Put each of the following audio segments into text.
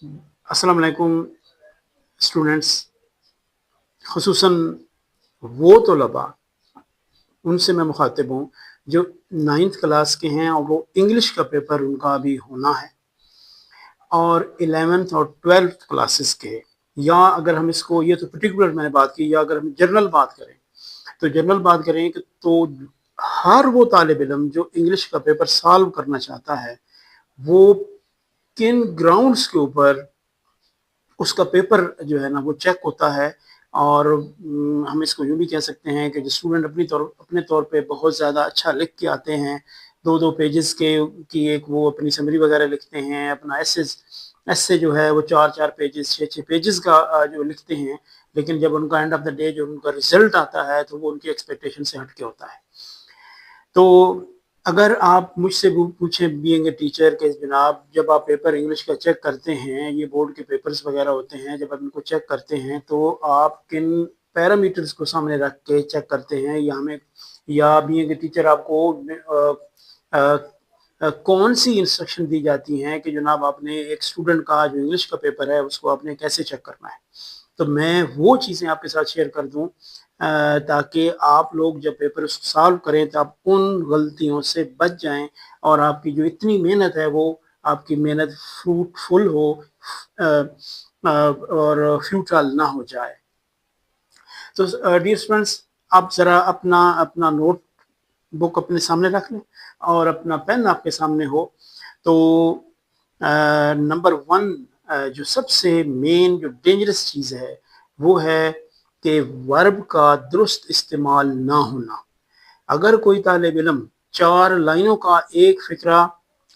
अस्सलाम वालेकुम स्टूडेंट्स, खुसूसन वो तलबा उनसे मैं मुखातिब हूँ जो 9th क्लास के हैं और वो इंग्लिश का पेपर उनका अभी होना है, और 11th और 12th क्लासेस के, या अगर हम इसको, ये तो पर्टिकुलर मैंने बात की, या अगर हम जनरल बात करें तो जनरल बात करें कि तो हर वो तालिब इल्म जो इंग्लिश का पेपर सॉल्व करना चाहता है, वो किन ग्राउंड्स के ऊपर उसका पेपर जो है ना वो चेक होता है। और हम इसको यूँ भी कह सकते हैं कि जो स्टूडेंट अपने तौर पे बहुत ज़्यादा अच्छा लिख के आते हैं, 2-2 पेजेस के की एक वो अपनी समरी वगैरह लिखते हैं, अपना एसे जो है वो 4-4 पेजेस 6-6 पेजेस का जो लिखते हैं, लेकिन जब उनका एंड ऑफ द डे जो उनका रिजल्ट आता है तो वो उनकी एक्सपेक्टेशन से हट के होता है। तो अगर आप मुझसे पूछें बीइंग ए टीचर के जनाब, जब आप पेपर इंग्लिश का चेक करते हैं, ये बोर्ड के पेपर्स वगैरह होते हैं, जब आप इनको चेक करते हैं तो आप किन पैरामीटर्स को सामने रख के चेक करते हैं, या बीइंग ए टीचर आपको कौन सी इंस्ट्रक्शन दी जाती हैं कि जनाब आपने एक स्टूडेंट का जो इंग्लिश का पेपर है उसको आपने कैसे चेक करना है। तो मैं वो चीज़ें आपके साथ शेयर कर दूं ताकि आप लोग जब पेपर सॉल्व करें तो आप उन गलतियों से बच जाएं, और आपकी जो इतनी मेहनत है वो आपकी मेहनत फ्रूटफुल हो, और फ्यूटाइल ना हो जाए। तो डियर स्टूडेंट्स, आप ज़रा अपना अपना नोट बुक अपने सामने रख लें और अपना पेन आपके सामने हो। तो नंबर वन, जो सबसे मेन जो डेंजरस चीज़ है वो है कि वर्ब का दुरुस्त इस्तेमाल ना होना। अगर कोई तालिब इल्म 4 लाइनों का एक फ़िक्रा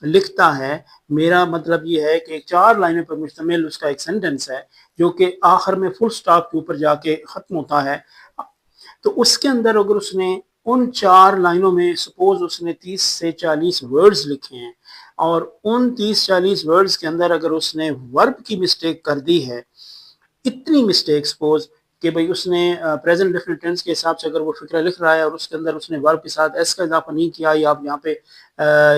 लिखता है, मेरा मतलब ये है कि 4 लाइनों पर मुश्तमिल उसका एक सेंटेंस है जो कि आखिर में फुल स्टॉप के ऊपर जाके ख़त्म होता है, तो उसके अंदर अगर उसने उन 4 लाइनों में सपोज उसने 30 से 40 वर्ड्स लिखे हैं, और उन 30-40 वर्ड्स के अंदर अगर उसने वर्ब की मिस्टेक कर दी है, इतनी मिस्टेक सपोज कि भाई उसने प्रेजेंट डेफिनेट टेंस के हिसाब से अगर वो फिक्रा लिख रहा है और उसके अंदर उसने वर्ब के साथ एस का इजाफा नहीं किया, या आप यहाँ पे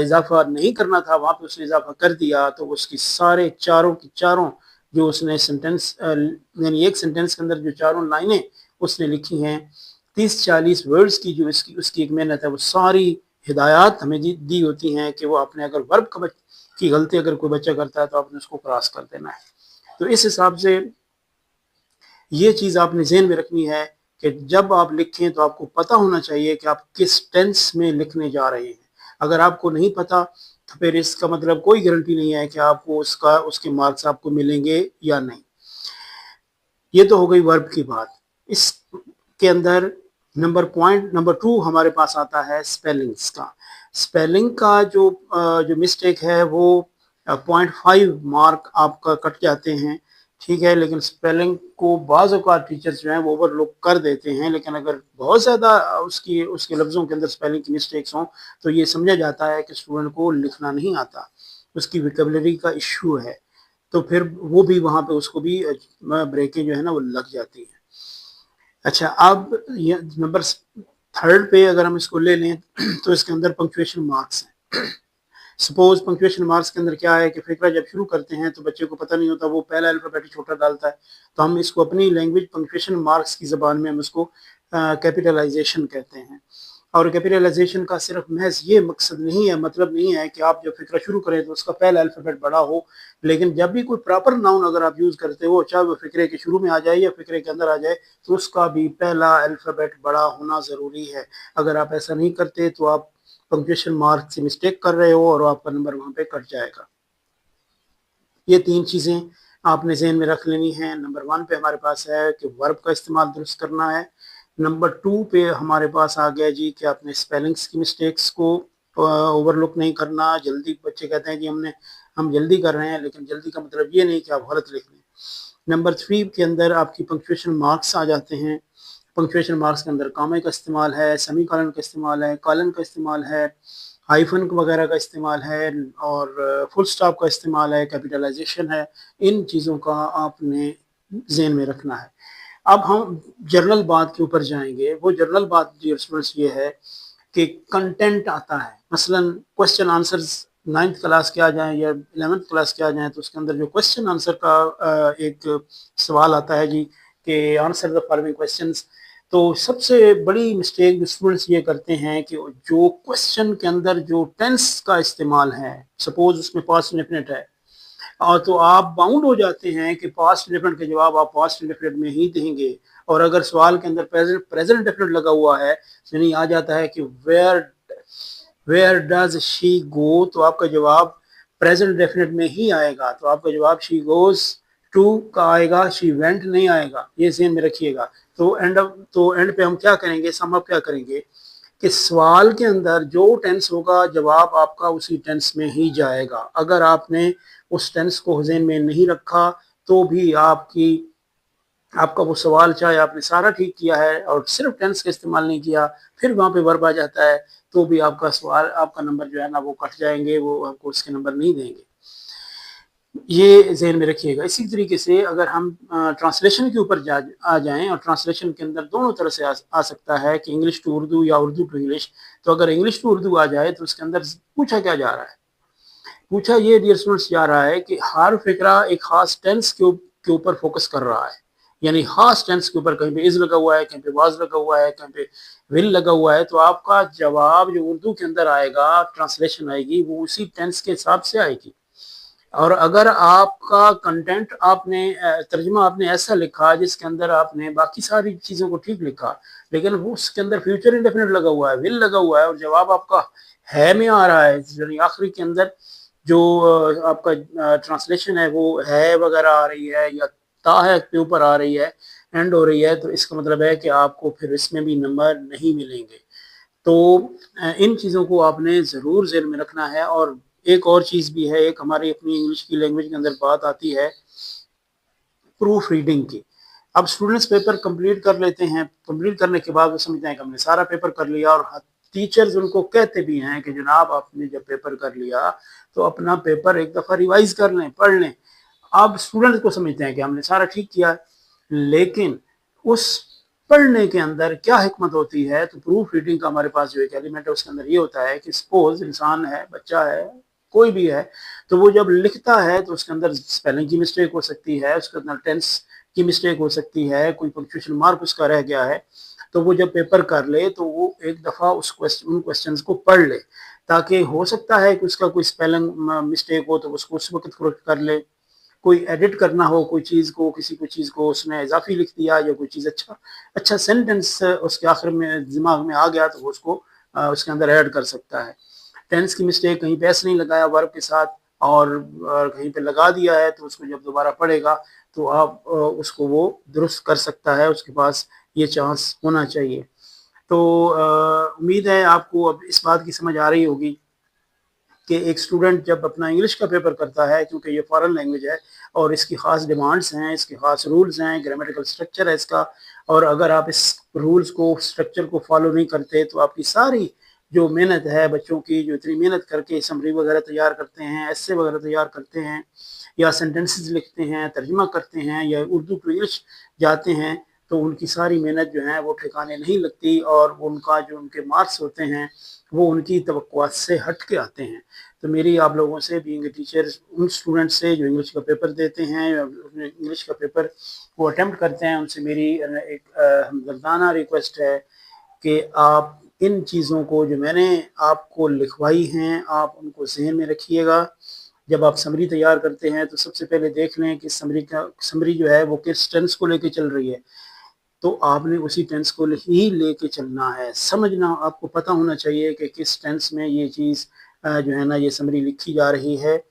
इजाफा नहीं करना था वहाँ पे उसने इजाफा कर दिया, तो उसकी सारे चारों की चारों जो उसने सेंटेंस यानी एक सेंटेंस के अंदर जो चारों लाइनें उसने लिखी हैं, 30-40 वर्ड्स की जो इसकी उसकी एक मेहनत है, वो सारी हिदायत हमें दी होती हैं कि वो आपने अगर वर्ब की गलती अगर कोई बच्चा करता है तो आपने उसको क्रॉस कर देना है। तो इस हिसाब से ये चीज़ आपने ज़हन में रखनी है कि जब आप लिखें तो आपको पता होना चाहिए कि आप किस टेंस में लिखने जा रहे हैं। अगर आपको नहीं पता तो फिर इसका मतलब कोई गारंटी नहीं है कि आपको उसके मार्क्स आपको मिलेंगे या नहीं। ये तो हो गई वर्ब की बात। इसके अंदर पॉइंट नंबर 2 हमारे पास आता है स्पेलिंग्स का। स्पेलिंग का जो मिस्टेक है वो 0.5 मार्क आपका कट जाते हैं, ठीक है, लेकिन स्पेलिंग को बाज़ औक़ात टीचर्स जो हैं वो ओवरलुक कर देते हैं, लेकिन अगर बहुत ज़्यादा उसके लफ्ज़ों के अंदर स्पेलिंग की मिस्टेक्स हों तो ये समझा जाता है कि स्टूडेंट को लिखना नहीं आता, उसकी वोकैब्युलरी का इश्यू है, तो फिर वो भी वहाँ पे उसको भी ब्रेकें जो है ना वो लग जाती हैं। अच्छा, अब ये नंबर थर्ड पे अगर हम इसको ले लें तो इसके अंदर पंक्चुएशन मार्क्स हैं। सपोज पंक्चुएशन मार्क्स के अंदर क्या है कि फिक्रा जब शुरू करते हैं तो बच्चे को पता नहीं होता, वो पहला अल्फ़ाबेट छोटा डालता है, तो हम इसको अपनी लैंग्वेज पंक्चुएशन मार्क्स की ज़बान में हम उसको कैपिटलाइजेशन कहते हैं। और कैपिटलाइजेशन का सिर्फ महज ये मकसद नहीं है, मतलब नहीं है कि आप जब फिक्रा शुरू करें तो उसका पहला अल्फ़ाबेट बड़ा हो, लेकिन जब भी कोई प्रॉपर नाउन अगर आप यूज़ करते हो, चाहे वो फिक्रे के शुरू में आ जाए या फिक्रे के अंदर आ जाए, तो उसका भी पहला अल्फ़ाबेट बड़ा होना ज़रूरी है। अगर आप ऐसा नहीं करते तो आप पंक्चुएशन मार्क से मिस्टेक कर रहे हो और आपका नंबर वहाँ पे कट जाएगा। ये 3 चीज़ें आपने ज़हन में रख लेनी है। नंबर 1 पे हमारे पास है कि वर्ब का इस्तेमाल दुरुस्त करना है। नंबर 2 पे हमारे पास आ गया जी कि आपने स्पेलिंग्स की मिस्टेक्स को ओवरलुक नहीं करना। जल्दी बच्चे कहते हैं कि हम जल्दी कर रहे हैं, लेकिन जल्दी का मतलब ये नहीं कि आप गलत लिख लें। नंबर 3 के अंदर आपकी पंक्चुएशन मार्क्स आ जाते हैं। पंक्चुएशन मार्क्स के अंदर कॉमा का इस्तेमाल है, सेमीकोलन का इस्तेमाल है, कोलन का इस्तेमाल है, हाइफन वगैरह का इस्तेमाल है, और फुल स्टॉप का इस्तेमाल है, कैपिटलाइजेशन है। इन चीज़ों का आपने ज़हन में रखना है। अब हम जनरल बात के ऊपर जाएंगे। वो जनरल बात डियर स्टूडेंट्स ये है कि कंटेंट आता है, मसलन क्वेश्चन आंसर्स 9th क्लास के आ जाएँ या 11th क्लास के आ जाएँ, तो उसके अंदर जो क्वेश्चन आंसर का एक सवाल आता है जी कि आंसर द फॉलोइंग क्वेश्चंस। तो सबसे बड़ी मिस्टेक जो स्टूडेंट्स ये करते हैं कि जो क्वेश्चन के अंदर जो टेंस का इस्तेमाल है, सपोज उसमें पास्ट इंडेफिनिट है, और तो आप बाउंड हो जाते हैं कि पास्ट इंडेफिनिट के जवाब आप पास्ट इंडेफिनिट में ही देंगे। और अगर सवाल के अंदर प्रेजेंट प्रेजेंट इंडेफिनिट लगा हुआ है, यानी आ जाता है कि वेयर डज शी गो, तो आपका जवाब प्रेजेंट डेफिनेट में ही आएगा। तो आपका जवाब शी गोज टू का आएगा, शी वेंट नहीं आएगा, ये ज़हन में रखिएगा। तो एंड पे हम क्या करेंगे, सम अप क्या करेंगे कि सवाल के अंदर जो टेंस होगा जवाब आपका उसी टेंस में ही जाएगा। अगर आपने उस टेंस को ज़हन में नहीं रखा तो भी आपका वो सवाल, चाहे आपने सारा ठीक किया है और सिर्फ टेंस का इस्तेमाल नहीं किया, फिर वहाँ पे वर्ब आ जाता है, तो भी आपका सवाल, आपका नंबर जो है ना वो कट जाएंगे, वो आपको उसके नंबर नहीं देंगे। ये ज़हन में रखिएगा। इसी तरीके से अगर हम ट्रांसलेशन के ऊपर आ जाएं, और ट्रांसलेशन के अंदर दोनों तरह से आ सकता है कि इंग्लिश टू उर्दू या उर्दू टू इंग्लिश। तो अगर इंग्लिश टू उर्दू आ जाए तो उसके अंदर पूछा क्या जा रहा है, पूछा ये डियर स्टूडेंट्स जा रहा है कि हर फिक्रा एक खास टेंस के ऊपर फोकस कर रहा है, यानी खास टेंस के ऊपर, कहीं पे इज लगा हुआ है, कहीं पे वाज लगा हुआ है, कहीं पे विल लगा हुआ है। तो आपका जवाब जो उर्दू के अंदर आएगा, ट्रांसलेशन आएगी, वो उसी टेंस के हिसाब से आएगी। और अगर आपका कंटेंट आपने तर्जुमा आपने ऐसा लिखा जिसके अंदर आपने बाकी सारी चीज़ों को ठीक लिखा, लेकिन वो उसके अंदर फ्यूचर इंडेफिनिट लगा हुआ है, विल लगा हुआ है, और जवाब आपका है में आ रहा है, यानी आखिरी के अंदर जो आपका ट्रांसलेशन है वो है वगैरह आ रही है, या ता है के ऊपर आ रही है, एंड हो रही है, तो इसका मतलब है कि आपको फिर इसमें भी नंबर नहीं मिलेंगे। तो इन चीज़ों को आपने ज़रूर ज़हन में रखना है। और एक और चीज़ भी है, एक हमारी अपनी इंग्लिश की लैंग्वेज के अंदर बात आती है प्रूफ रीडिंग की। अब स्टूडेंट्स पेपर कंप्लीट कर लेते हैं, कंप्लीट करने के बाद वो समझते हैं कि हमने सारा पेपर कर लिया, और टीचर्स उनको कहते भी हैं कि जनाब आपने जब पेपर कर लिया तो अपना पेपर एक दफ़ा रिवाइज कर लें, पढ़ लें। अब स्टूडेंट्स को समझते हैं कि हमने सारा ठीक किया, लेकिन उस पढ़ने के अंदर क्या हिकमत होती है। तो प्रूफ रीडिंग का हमारे पास जो एक एलिमेंट है उसके अंदर ये होता है कि सपोज इंसान है, बच्चा है, कोई भी है, तो वो जब लिखता है तो उसके अंदर स्पेलिंग की मिस्टेक हो सकती है, उसके अंदर टेंस की मिस्टेक हो सकती है, कोई पंक्चुएशन मार्क उसका रह गया है। तो वो जब पेपर कर ले तो वो एक दफ़ा उन क्वेश्चंस को पढ़ ले, ताकि हो सकता है कि उसका कोई स्पेलिंग मिस्टेक हो तो उसको उस वक्त करेक्ट कर ले, कोई एडिट करना हो, कोई चीज़ को, किसी कोई चीज़ को उसने इजाफी लिख दिया, या कोई चीज़ अच्छा सेंटेंस उसके आखिर में दिमाग में आ गया तो उसको उसके अंदर ऐड कर सकता है। टेंस की मिस्टेक, कहीं पे एस नहीं लगाया वर्ब के साथ, और कहीं पे लगा दिया है, तो उसको जब दोबारा पढ़ेगा तो आप उसको वो दुरुस्त कर सकता है, उसके पास ये चांस होना चाहिए। तो उम्मीद है आपको अब इस बात की समझ आ रही होगी कि एक स्टूडेंट जब अपना इंग्लिश का पेपर करता है, क्योंकि ये फॉरेन लैंग्वेज है और इसकी ख़ास डिमांड्स हैं, इसके ख़ास रूल्स हैं, ग्रामेटिकल स्ट्रक्चर है इसका, और अगर आप इस रूल्स को, स्ट्रक्चर को फॉलो नहीं करते तो आपकी सारी जो मेहनत है, बच्चों की जो इतनी मेहनत करके समरी वगैरह तैयार करते हैं, एस्से वगैरह तैयार करते हैं, या सेंटेंसेस लिखते हैं, तर्जुमा करते हैं, या उर्दू टू इंग्लिश जाते हैं, तो उनकी सारी मेहनत जो है वो ठिकाने नहीं लगती, और उनका जो उनके मार्क्स होते हैं वो उनकी तवक्कुआत से हट के आते हैं। तो मेरी आप लोगों से, बीइंग ए टीचर, उन स्टूडेंट्स से जो इंग्लिश का पेपर देते हैं, इंग्लिश का पेपर वो अटेम्प्ट करते हैं, उनसे मेरी एक हमदर्दाना रिक्वेस्ट है कि आप इन चीज़ों को जो मैंने आपको लिखवाई हैं, आप उनको ज़हन में रखिएगा। जब आप समरी तैयार करते हैं तो सबसे पहले देख लें कि समरी जो है वो किस टेंस को लेके चल रही है, तो आपने उसी टेंस को ही लेके चलना है। समझना आपको पता होना चाहिए कि किस टेंस में ये चीज़ जो है ना ये समरी लिखी जा रही है,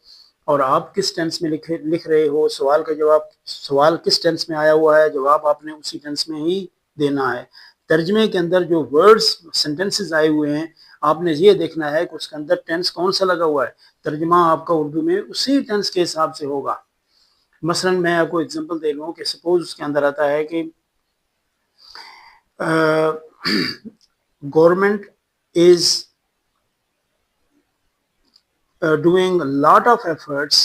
और आप किस टेंस में लिख रहे हो, सवाल का जवाब, सवाल किस टेंस में आया हुआ है, जवाब आपने उसी टेंस में ही देना है। तर्जमे के अंदर जो वर्ड्स, सेंटेंसेस आए हुए हैं, आपने ये देखना है कि उसके अंदर टेंस कौन सा लगा हुआ है, तर्जमा आपका उर्दू में उसी टेंस के हिसाब से होगा। मसलन मैं आपको एग्जांपल दे लूँ कि सपोज उसके अंदर आता है कि government is doing a lot of efforts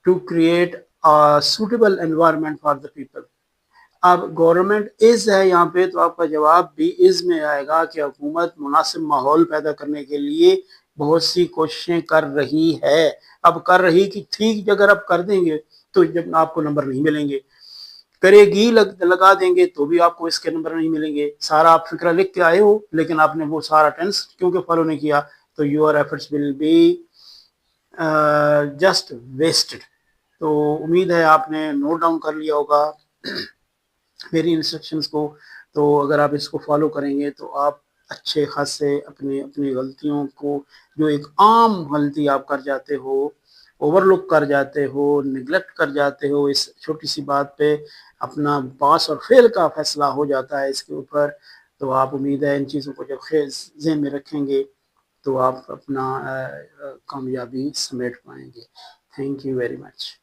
to create a suitable environment for the people. अब गवर्नमेंट इज़ है यहाँ पे, तो आपका जवाब भी इज़ में आएगा कि हुकूमत मुनासिब माहौल पैदा करने के लिए बहुत सी कोशिशें कर रही है। अब कर रही कि ठीक अगर आप कर देंगे तो जब आपको नंबर नहीं मिलेंगे, करेगी लगा देंगे तो भी आपको इसके नंबर नहीं मिलेंगे। सारा आप फिक्रा लिख के आए हो लेकिन आपने वो सारा टेंस क्योंकि फॉलो नहीं किया, तो your efforts will be just wasted. तो उम्मीद है आपने नोट डाउन कर लिया होगा मेरी इंस्ट्रक्शंस को। तो अगर आप इसको फॉलो करेंगे तो आप अच्छे खासे अपनी अपनी गलतियों को, जो एक आम गलती आप कर जाते हो, ओवरलुक कर जाते हो, निगलेक्ट कर जाते हो, इस छोटी सी बात पे अपना पास और फेल का फैसला हो जाता है इसके ऊपर। तो आप उम्मीद है इन चीज़ों को जब ज़हन में रखेंगे तो आप अपना कामयाबी समेट पाएंगे। Thank you very much.